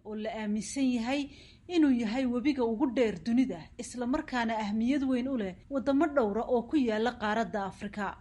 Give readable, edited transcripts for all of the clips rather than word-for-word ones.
oo la aaminsan yahay inuu yahay webiga ugu dheer dunida isla markaana ahmiyad weyn u leh wadamo dhowra oo ku yaala qaaradda Afrika.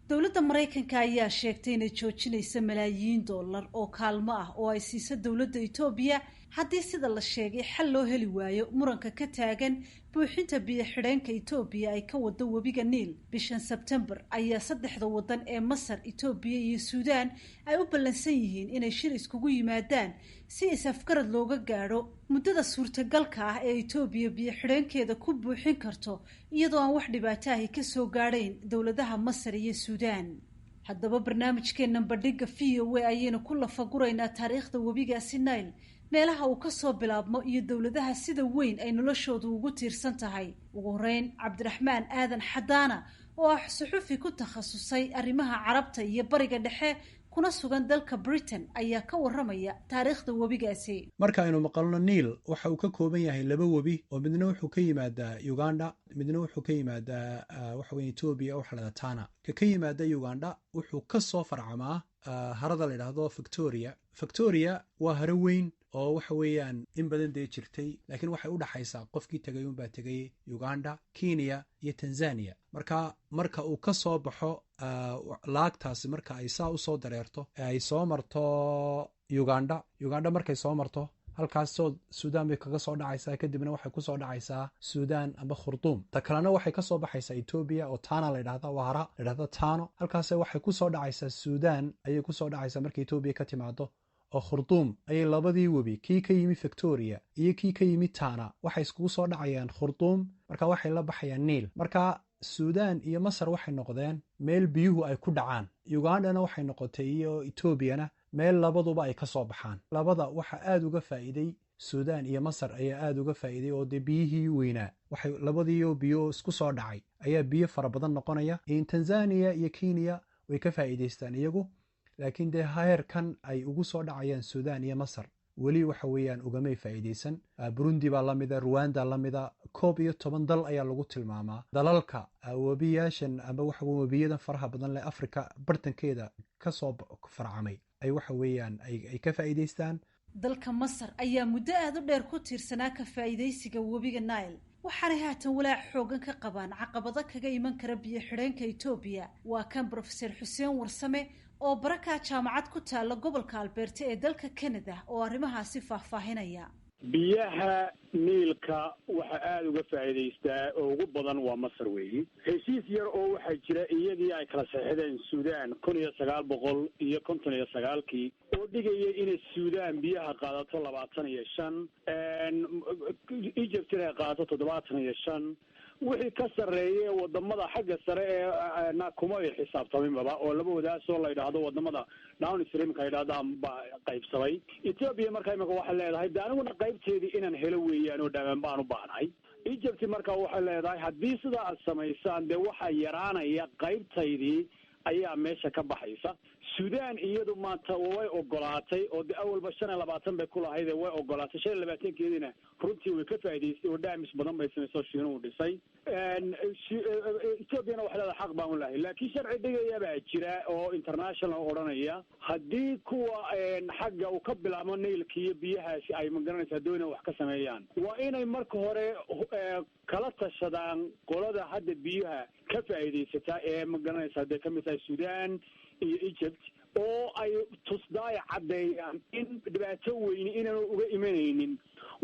dowladda Mareykanka ayaa sheegtay inay joojinayso malaayiin dollar oo kaalmo ah oo ay siiso dowladda Itoobiya haddii sida la sheegay xal loo heli waayo muranka ka taagan buuxinta biyo xidheenka Itoobiya ay ka wado webiga Niil. bishan Sebtembar ayaa saddexda wadan ee Masar, Itoobiya iyo Suudaan ay u ballansan yihiin inay shir iskugu yimaadaan si is-afgarad looga gaadho muddada suurtagalka ah ee Itoobiya biyo xidheenkeeda ku buuxin karto iyadoo aan wax dhibaato ah ka soo gaadhayn dowladaha Masar iyo Suudaan. haddaba barnaamijkeena bandhiga VOA ayaynu ku lafaguraynaa taariikhda webigaasi Nile, meelaha uu ka soo bilaabmo iyo dowladaha sida weyn ay noloshoodu ugu tiirsan tahay. ugu horeyn Cabdiraxmaan Aadan Xadaana oo ah suxufi ku takhasusay arrimaha Carabta iyo Bariga Dhexe kuna sugan dalka Britain ayaa ka waramaya taariikhda webigaasi. marka aynu maqalno Niil waxa uu ka kooban yahay laba webi oo midna wuxuu ka yimaadaa Uganda midna wuxuu ka yimaadaa waxa weeye Ethiopia oo xalada Tana. ka yimaada Uganda wuxuu ka soo farcamaa harada la yiraahdo Victoria waa haro weyn oo waxa weeyaan in badan day jirtay laakiin waxay u dhaxaysaa qofkii tagay un baa tagay Uganda, Kenya iyo Tanzania. marka uu ka soo baxo laagtaasi marka ay saa u soo dareerto ay soo marto Uganda markay soo marto halkaas Suudaan bay kaga soo dhacaysaa kadibna waxay ku soo dhacaysaa Suudaan ama Khartoum. ta kalena waxay ka soo baxaysaa Ethiopia oo Tana la yiraahdo waara la yiraahdo Tano. halkaas waxay ku soo dhacaysaa Suudaan ayay ku soo dhacaysaa markay Ethiopia ka timaado oo Khartoum ayay labadii webi kii ka yimi Victoria iyo kii ka yimi Tana waxay iskugu soo dhacayaan Khartoum marka waxay la baxayaan Niil. marka Suudaan iyo Masar waxay noqdeen meel biyuhu ay ku dhacaan. Ugandana waxay noqotay iyo Ethiopiana meel labaduba ay ka soo baxaan. labada waxa aad uga faa'iiday Suudaan iyo Masar ayaa aad uga faa'iiday oo biyihii weynaa waxay labadiyo biyo isku soo dhacay ayaa biyo fara badan noqonaya. in Tanzania iyo Kenya way ka faa'iideystaan iyagu laakiin heerkan ay ugu soo dhacayaan Suudaan iyo Masar weli waxa weeyaan ugamay faa'iideysan. Burundi baa lamida, Rwanda lamida, 11 dal ayaa lagu tilmaamaa dalalka webiyaashan ama waxa webiyadan faraha badan leh Afrika bartankeeda ka soo farcamay ay waxa weeyaan ay ka faa'iideystaan. dalka Masar ayaa muddo aad u dheer ku tiirsanaa ka faa'iideysiga webiga Nile, waxaanay haatan walaac xoogan ka qabaan caqabado kaga iman kara biyo xidheenka Itoobiya. waa kan Professor Xuseen Warsame oo baraka jaamacad ku taala gobolka Alberta ee dalka Canada oo arrimahaasi faahfaahinaya. biyaha Niilka waxa aad uga faa'iideystaa oo ugu badan waa Masar weeyi. heshiis yar oo waxa jira iyadii ay kala saxeexdeen Suudaan 1959 oo dhigaya in Suudaan biyaha qaadato 25 Egypt ay qaadato 75 wixii ka sareeyay wadamada xagga sare ee kuma ay xisaabtaminba oo laba wadaas oo la yiraahdo wadamada downstream ka yiraahdaan qaybsamay. Ethiopia markaa imika waxa leedahay daaniguna qaybteedii inaan helo weeyaan oo dhamaan baan u baahnahay. Egypt markaa waxa leedahay haddii sida aad samaysaan de waxa yaraanaya qaybtaydii ayaa meesha ka baxaysa. Suudaan iyadu maanta way ogolaatay oo awalba 25 bay ku lahayd way ogolaatay 25keedina runtii way ka faa'iideystay oo dhaamis badan bay sameysay shiinu dhisay. Ethiopia waxa la xaq baan u lahayn laakiin sharci dhigaya baa jira oo international oranaya haddii kuwa xagga uu ka bilaabo Niilka iyo biyahaasi ay magaranaysaa doonayaan wax ka sameeyaan waa inay marka hore kala tashadaan qolada hadda biyaha ka faa'iideysata ee magaranaysaa de kamid ah Suudaan iyo Egypt oo ay tusdaay cadeeyaan in dhibaato weyn inaan uga imanaynin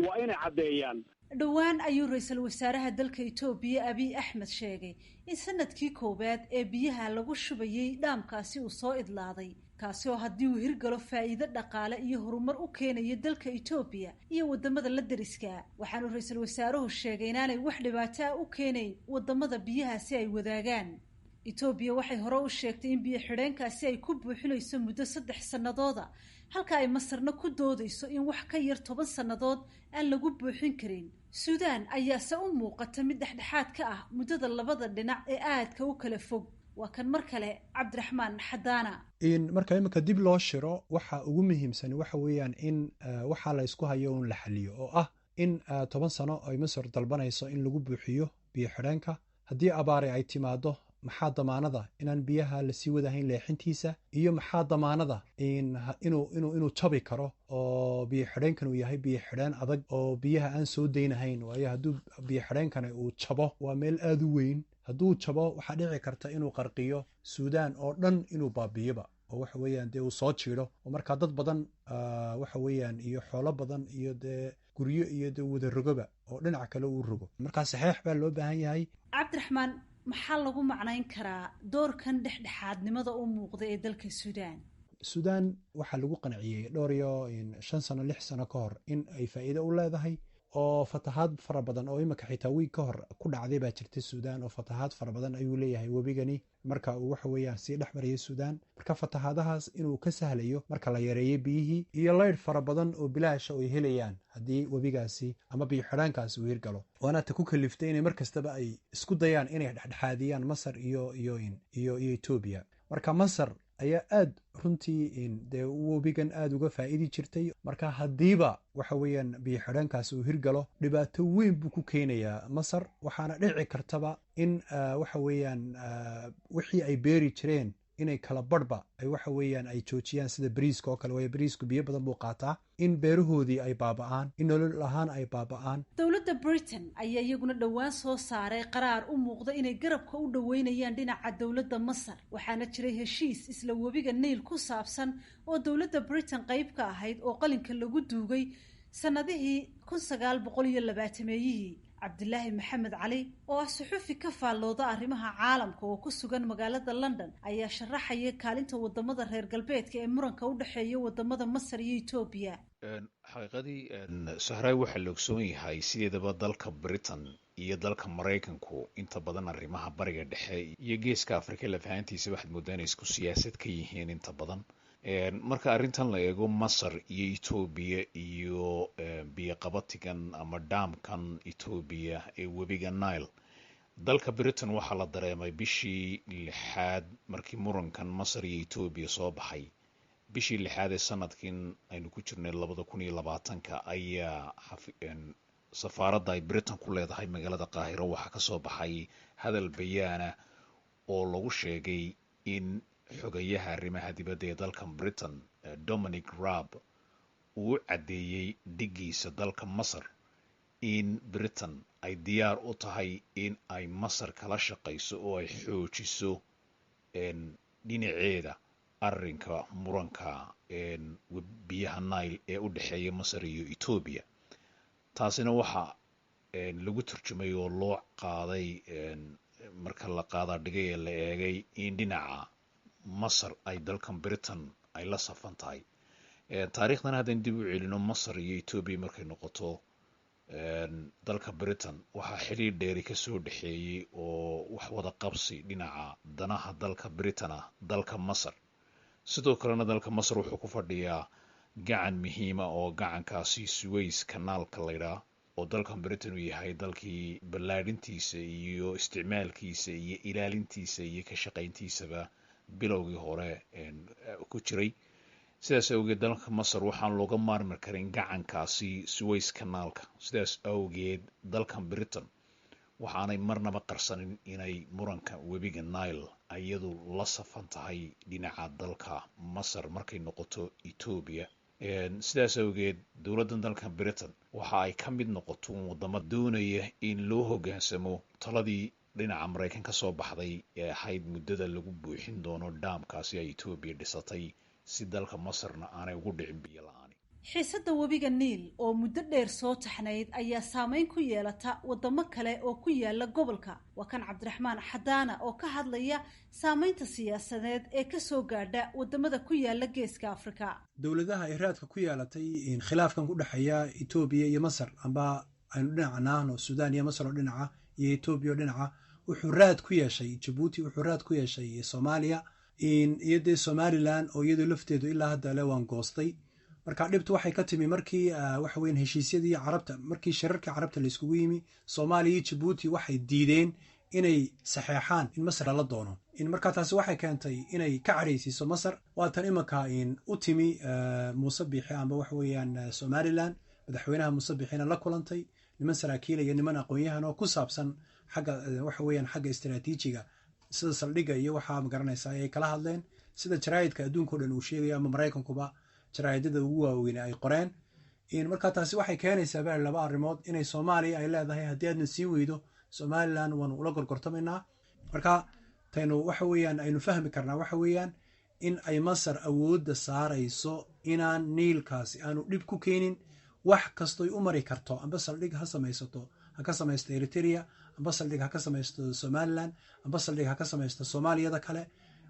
waa inay cadeeyaan. dhowaan ayuu ra'iisul wasaaraha dalka Itoobiya Abiy Ahmed sheegay in sanadkii koobaad ee biyaha lagu shubayay dhaamkaasi uu soo idlaaday, kaasi oo haddii uu hirgalo faa'iido dhaqaale iyo horumar u keenayo dalka Itoobiya iyo wadamada la deriska. waxaanu ra'iisul wasaaruhu sheegay inaanay wax dhibaato u keenayn wadamada biyahaasi ay wadaagaan. Itoobiya waxay hore u sheegtay in biyo xidheenkaasi ay ku buuxinayso muddo 3 sanadooda halka ay Masarna ku doodayso in wax ka yar 10 sanadood aan lagu buuxin karin. Suudaan ayaa se u muuqata mid dhexdhexaad ka ah muddada labada dhinac ee aadka u kala fog. waa kan mar kale Cabdiraxmaan Xadaana. in marka imika dib loo shiro waxa ugu muhiimsan waxa weeyaan in waxa la isku hayo in la xaliyo oo ah in 10 sano ay Masar dalbanayso in lagu buuxiyo biyo xidheenka haddii abaare ay timaado maxaa damaanada inaan biyaha lasii wadahayn leexintiisa iyo maxaa damaanada inuu jabi karo oo biyo xidheenkan uu yahay biyo xidheen adag oo biyaha aan soo daynahayn waayo hadduu biyo xidheenkani uu jabo waa meel aada u weyn hadduu jabo waxaa dhici karta inuu qarqiyo suudaan oo dhan inuu baabiyoba oo waxa weeyaan dee uu soo jiido oo markaa dad badan waxa weeyaan iyo xoolo badan iyo dee guryo iyo dee wada rogoba oo dhinaca kale uu rogo markaa saxeex baa loo baahan yahay. cabdiraxmaan maxaa lagu macnayn karaa doorkan dhexdhexaadnimada u muuqda ee dalka suudaan waxaa lagu qanciyey dhowr iyo 5 sano 6 sano ka hor in ay faa'iido u leedahay oo fatahaad fara badan oo imika xitaa wiig ka hor ku dhacday baa jirta suudaan oo fatahaad fara badan ayuu leeyahay webigani marka uu waxa weeyaan sii dhex marayay suudaan marka fatahaadahaas inuu ka sahlayo marka la yareeyo biyihii iyo laydh fara badan oo bilaasha ay helayaan haddii webigaasi ama biyo xidhaankaasi uu hirgalo waana ta ku kaliftay inay mar kastaba ay isku dayaan inay dhexdhexaadiyaan masar iyo etoobiya marka masar ayaa aad runtii dee webigan aada uga faa'idi jirtay marka haddiiba waxa weeyaan biyo xidhaankaasi uu hirgalo dhibaato weyn buu ku keenayaa masar waxaana dhici kartaba in waxa weeyaan wixii ay beeri jireen inay kala barhba ay waxa weeyaan ay joojiyaan sida bariiska oo kale waayo bariisku biyo badan buu qaataa in beerahoodii ay baaba'aan in nolol ahaan ay baaba'aan. dowladda britain ayaa iyaguna dhowaan soo saaray qaraar u muuqda inay garabka u dhoweynayaan dhinaca dowladda masar waxaana jiray heshiis isla webiga niil ku saabsan oo dowladda britain qayb ka ahayd oo qalinka lagu duugay sanadihii 1920meeyihii cabdilaahi maxamed cali oo ah suxufi ka faallooda arrimaha caalamka oo ku sugan magaalada london ayaa sharaxaya kaalinta wadamada reer galbeedka ee muranka u dhexeeya wadamada masar iyo etoobiya. xaqiiqadii sahraay waxaa la ogsoon yahay sideedaba dalka britain iyo dalka maraykanku inta badan arrimaha bariga dhexe iyo geeska afrika lafahantiisa waxaad mooddaa inay isku siyaasad ka yihiin inta badan marka arrintan la eego masar iyo etoobiya iyo biyoqabatigan ama dhaamkan etoobiya ee webiga nile dalka britain waxaa la dareemay bishii 6 markii murankan masar iyo etoobiya soo baxay bishii 6 ee sanadkin aynu ku jirnay 2020 ayaa safaaradda ay britain ku leedahay magaalada qaahiro waxaa ka soo baxay hadal bayaana oo lagu sheegay in xogayaha arrimaha dibadda ee dalkan britain Dominic Raab uu caddeeyey dhigiisa dalka masar in britain ay diyaar u tahay in ay masar kala shaqayso oo ay xoojiso dhinaceeda arrinka muranka biyaha nile ee u dhexeeya masar iyo etoobiya taasina waxaa lagu turjumay oo loo qaaday marka la qaadaa dhigay ee la eegay in dhinaca masar ay dalkan britain ay la safan tahay taariikhdan haddaan dib u celino masar iyo etoobiya markay noqoto dalka britain waxaa xiriir dheeri ka soo dhexeeyey oo wax wada qabsi dhinaca danaha dalka britain ah dalka masar sidoo kalena dalka masar wuxuu ku fadhiyaa gacan muhiima oo gacankaasi Suez kanaalka laydhaa oo dalkan britain uu yahay dalkii ballaadhintiisa iyo isticmaalkiisa iyo ilaalintiisa iyo ka shaqayntiisaba bilowgii hore ku jiray sidaas awgeed dalka masar waxaan looga maarmi karin gacankaasi Suez kanaalka sidaas awgeed dalkan britain waxaanay marnaba qarsanin inay muranka webiga nile iyadu la safan tahay dhinaca dalka masar markay noqoto etoobiya sidaas awgeed dowladdan dalka britain waxa ay ka mid noqoto wadamo doonaya in loo hoggaansamo taladii dhinaca maraykan ka soo baxday ee ahayd muddada lagu buuxin doono dhaamkaasi ay etoobiya dhisatay si dalka masarna aanay ugu dhicin biyo la-aani. xiisadda webiga niil oo muddo dheer soo taxnayd ayaa saameyn ku yeelata wadamo kale oo ku yaala gobolka waa kan cabdiraxmaan xadaana oo ka hadlaya saameynta siyaasadeed ee kasoo gaadha wadamada ku yaala geeska afrika. dowladaha ay raadka ku yeelatay khilaafkan ku dhexeeya etoobiya iyo masar amba aynu dhinaca naahno suudaan iyo masar oo dhinaca iyo etoobiya oo dhinaca wuxuu raad ku yeeshay jabuuti wuxuu raad ku yeeshay soomaaliya iyo dee somalilan oo iyadoo lafteedu ilaa hadda le waan goostay marka dhibtu waxay ka timi markii waxa weyn heshiisyadii carabta markii shirarkii carabta la iskugu yimi Soomaaliya iyo Djibouti waxay diideen inay saxeexaan in Masar la doono in marka taasi waxay keentay inay ka careysiiso Masar waatan imaka in u timi Muuse Biixi amba waxa weeyaan Somaliland madaxweynaha Muuse Biixina la kulantay niman saraakiil iyo niman aqoon-yahan oo ku saabsan xagga waxa weeyaan xagga istiraatiijiga sida saldhigga iyo waxaa magaranaysaa ay kala hadleen sida jaraa'idka adduunka o dhan uu sheegayo ama maraykankuba jaraa'idada ugu waaweyn ay qoreen markaa taasi waxay keenaysaa baa laba arrimood inay soomaaliya ay leedahay haddii aadna siin weydo somalilan waanu ula gorgortamaynaa marka taynu waxa weeyaan aynu fahmi karnaa waxa weeyaan in ay masar awoodda saarayso inaan niilkaasi aanu dhib ku keenin wax kastoy u mari karto amba saldhig ha samaysato ha ka samaysto eritrea amba saldhig ha ka samaysto somalilan amba saldhig ha ka samaysto soomaaliyada kale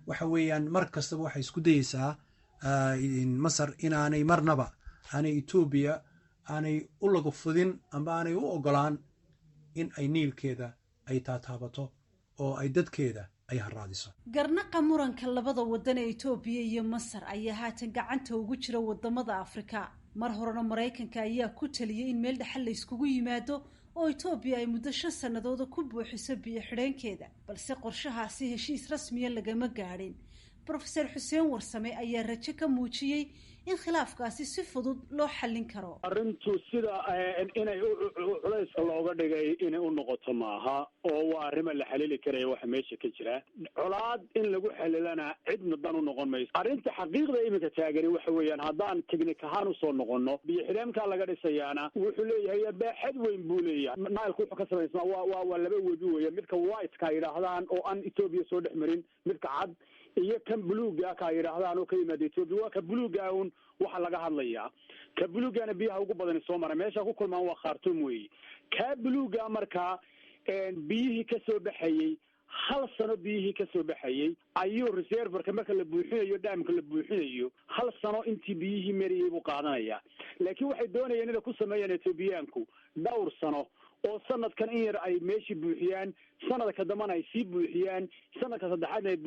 waxa weeyaan mar kastaba waxay isku dayeysaa masar inaanay marnaba aanay etoobiya aanay u lagu fudin amba aanay u ogolaan in ay niilkeeda ay taataabato oo ay dadkeeda ay haraadiso garnaqa muranka labada waddan ee etoobiya iyo masar ayaa haatan gacanta ugu jira wadamada afrika mar horena maraykanka ayaa ku taliyay in meel dhexal la iskugu yimaado oo etoobiya ay muddo 5 sannadooda ku buuxiso biyo xidheenkeeda balse qorshahaasi heshiis rasmiya lagama gaadhin professor xuseen warsame ayaa rajo ka muujiyey in khilaafkaasi si fudud loo xallin karo arrintu sida inay culayska looga dhigay inay u noqoto maaha oo waa arrimo la xalili karaya waxa meesha ka jira colaad in lagu xalilana cidna dan u noqon mayso arrinta xaqiiqda iminka taagani waxa weeyaan haddaan teknik ahaan usoo noqono biyo xidheenkaa laga dhisayaana wuxuu leeyahay baaxad weyn buu leeyahay nailku wuxuu ka samaysmaa waa laba webi weeye midka whiteka yidhaahdaan oo aan etoobiya soo dhex marin midka cad iyo kan buluuga ka yidhaahdaan oo ka yimaada etoobiya waa ka buluuga un waxa laga hadlayaa ka buluugana biyaha ugu badan soo mara meesha ku kulmaan waa khartoum weeye ka buluuga markaa biyihii ka soo baxayey 1 sano biyihii ka soo baxayey ayuu reserverka marka la buuxinayo dhaamka la buuxinayo 1 sano intii biyihii mariyay buu qaadanayaa laakiin waxay doonayeen inay ku sameeyaan etoobiyaanku dhowr sano oo sanadkan in yar ay meeshii buuxiyaan sanadka dambana ay sii buuxiyaan sanadka saddexaadna ay